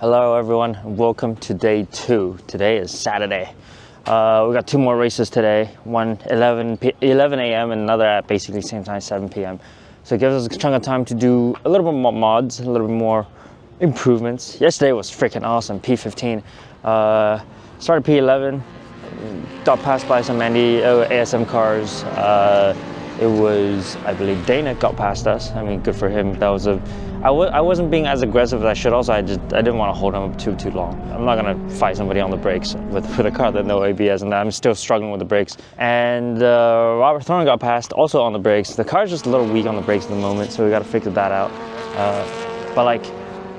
Hello everyone, welcome to day 2. Today is Saturday. We got 2 more races today, one 11 a.m. and another at basically same time, 7 p.m. So it gives us a chunk of time to do a little bit more mods, a little bit more improvements. Yesterday was freaking awesome, P15. Started P11, got passed by some ASM cars. It was, I believe, Dana got past us. I mean, good for him. That was I wasn't being as aggressive as I should. Also, I didn't want to hold him up too long. I'm not gonna fight somebody on the brakes with a car that no ABS, and I'm still struggling with the brakes. And Robert Thorne got passed also on the brakes. The car's just a little weak on the brakes at the moment, so we got to figure that out. But like,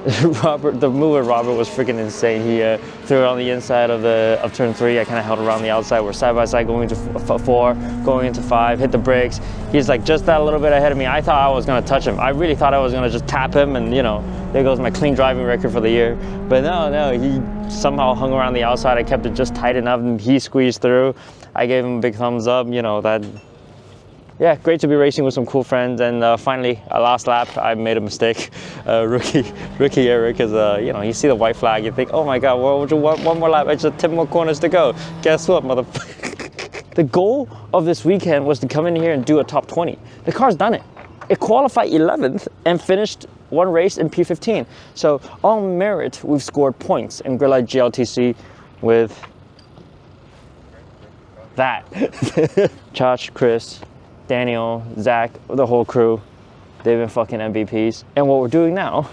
the move with Robert was freaking insane. He threw it on the inside of turn 3. I kind of held around the outside. We're side by side going into 4, going into 5, hit the brakes. He's like just that little bit ahead of me. I thought I was gonna touch him. I really thought I was gonna just tap him and, you know, there goes my clean driving record for the year. But no, he somehow hung around the outside. I kept it just tight enough and he squeezed through. I gave him a big thumbs up, you know, that. Yeah, great to be racing with some cool friends. And finally, last lap, I made a mistake. Rookie Eric is, you know, you see the white flag, you think, oh my God, one more lap, extra 10 more corners to go. Guess what, motherfucker? The goal of this weekend was to come in here and do a top 20. The car's done it. It qualified 11th and finished one race in P15. So on merit, we've scored points in Gridlife GLTC with that. Josh, Chris, Daniel, Zach, the whole crew, they've been fucking MVPs. And what we're doing now,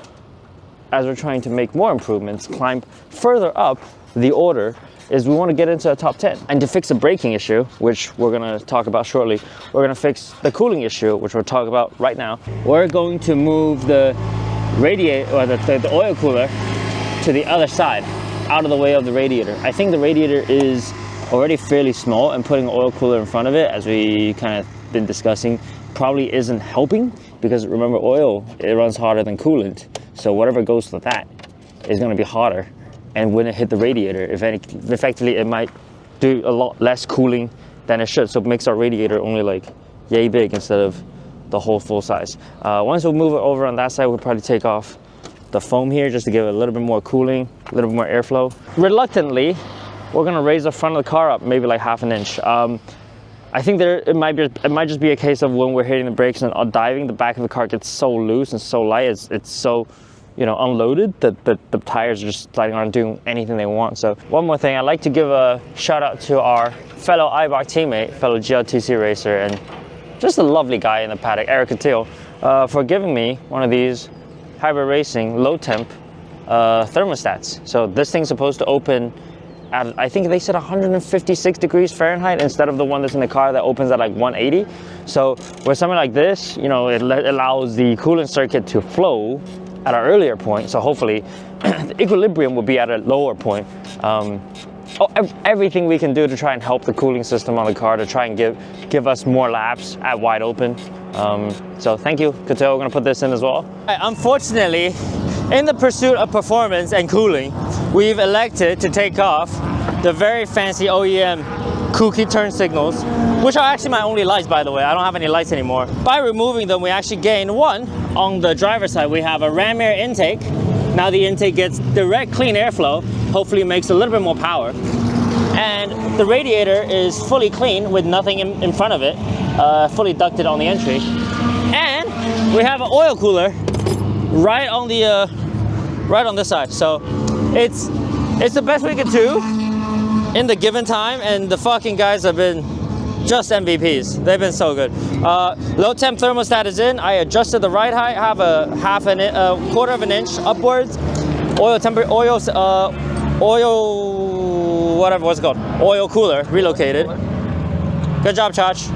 as we're trying to make more improvements, climb further up the order, is we want to get into a top 10. And to fix the braking issue, which we're gonna talk about shortly, we're gonna fix the cooling issue, which we'll talk about right now. We're going to move the radiator, or the oil cooler, to the other side, out of the way of the radiator. I think the radiator is already fairly small, and putting an oil cooler in front of it, as we kind of been discussing, probably isn't helping, because remember, oil, it runs hotter than coolant, so whatever goes to that is going to be hotter, and when it hit the radiator, effectively it might do a lot less cooling than it should, so it makes our radiator only like yay big instead of the whole full size. Once we move it over on that side, we'll probably take off the foam here just to give it a little bit more cooling, a little bit more airflow. Reluctantly, we're going to raise the front of the car up maybe like half an inch. I think it might just be a case of when we're hitting the brakes and diving, the back of the car gets so loose and so light, it's so, you know, unloaded that the tires are just sliding around doing anything they want. So one more thing, I'd like to give a shout out to our fellow IBOC teammate, fellow GLTC racer, and just a lovely guy in the paddock, Eric Catil, for giving me one of these Hybrid Racing low temp thermostats. So this thing's supposed to open at, I think they said 156 degrees Fahrenheit instead of the one that's in the car that opens at like 180. So with something like this, you know, it allows the coolant circuit to flow at an earlier point. So hopefully the equilibrium will be at a lower point. Everything we can do to try and help the cooling system on the car to try and give us more laps at wide open. So thank you, Catil. We're gonna put this in as well. Unfortunately, in the pursuit of performance and cooling, we've elected to take off the very fancy OEM kooky turn signals, which are actually my only lights, by the way. I don't have any lights anymore. By removing them, we actually gain one. On the driver's side, we have a ram air intake. Now the intake gets direct clean airflow, hopefully makes a little bit more power. And the radiator is fully clean with nothing in front of it, fully ducted on the entry. And we have an oil cooler right on this side. So it's the best we could do in the given time, and the fucking guys have been just MVPs. They've been so good. Low temp thermostat is in. I adjusted the ride height, have a quarter of an inch upwards. Oil whatever what's it called, oil cooler relocated. Good job, Chach.